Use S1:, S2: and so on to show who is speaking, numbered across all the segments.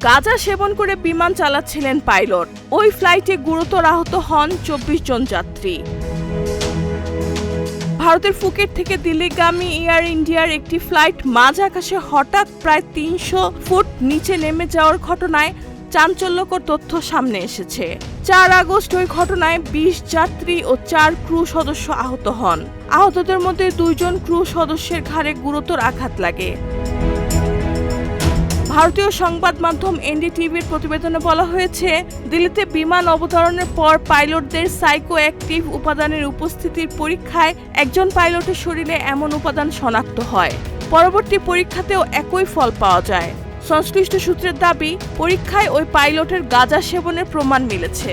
S1: গাঁজা সেবন করে বিমান চালাচ্ছিলেন পাইলট। ওই ফ্লাইটে গুরুতর আহত হন 24 জন যাত্রী। ভারতের ফুকেট থেকে দিল্লিগামী এয়ার ইন্ডিয়ার একটি ফ্লাইট মাঝ আকাশে হঠাৎ প্রায় 300 ফুট নিচে নেমে যাওয়ার ঘটনায় চাঞ্চল্যকর তথ্য সামনে এসেছে। 4 আগস্ট ওই ঘটনায় 20 যাত্রী ও 4 ক্রু সদস্য আহত হন। আহতদের মধ্যে 2 জন ক্রু সদস্যের ঘাড়ে গুরুতর আঘাত লাগে। ভারতীয় সংবাদ মাধ্যম এনডিটিভির প্রতিবেদনে বলা হয়েছে, দিল্লিতে বিমান অবতরণের পর পাইলটদের সাইকো অ্যাক্টিভ উপাদানের উপস্থিতির পরীক্ষায় একজন পাইলটের শরীরে এমন উপাদান শনাক্ত হয়। পরবর্তী পরীক্ষাতেও একই ফল পাওয়া যায়। সংশ্লিষ্ট সূত্রের দাবি, পরীক্ষায় ওই পাইলটের গাঁজা সেবনের প্রমাণ মিলেছে।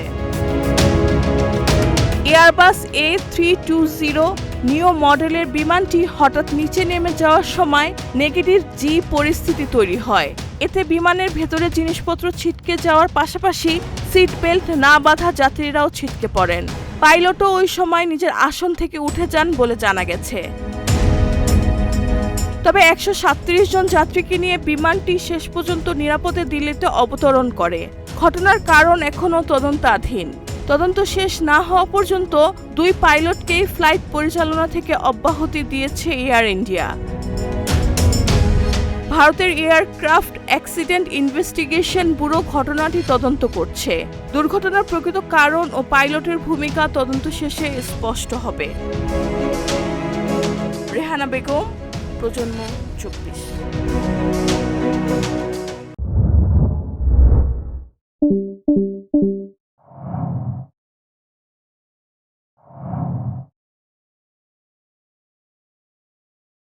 S1: এয়ারবাস A320 নিও মডেলের বিমানটি হঠাৎ নিচে নেমে যাওয়ার সময় নেগেটিভ জি পরিস্থিতি তৈরি হয়। এতে বিমানের ভেতরে জিনিসপত্র ছিটকে যাওয়ার পাশাপাশি সিট বেল্ট না বাঁধা যাত্রীরাও ছিটকে পড়েন। পাইলটও ওই সময় নিজের আসন থেকে উঠে যান বলে জানা গেছে। তবে 137 জন যাত্রীকে নিয়ে বিমানটি শেষ পর্যন্ত নিরাপদে দিল্লিতে অবতরণ করে। ঘটনার কারণ এখনও তদন্তাধীন। তদন্ত শেষ না হওয়া পর্যন্ত 2 পাইলটকেই ফ্লাইট পরিচালনা থেকে অব্যাহতি দিয়েছে এয়ার ইন্ডিয়া। ভারতের এয়ারক্রাফট অ্যাক্সিডেন্ট ইনভেস্টিগেশন ব্যুরো ঘটনাটি তদন্ত করছে। দুর্ঘটনার প্রকৃত কারণ ও পাইলটের ভূমিকা তদন্ত শেষে স্পষ্ট হবে। রেহানা বেগম, প্রজন্ম 24।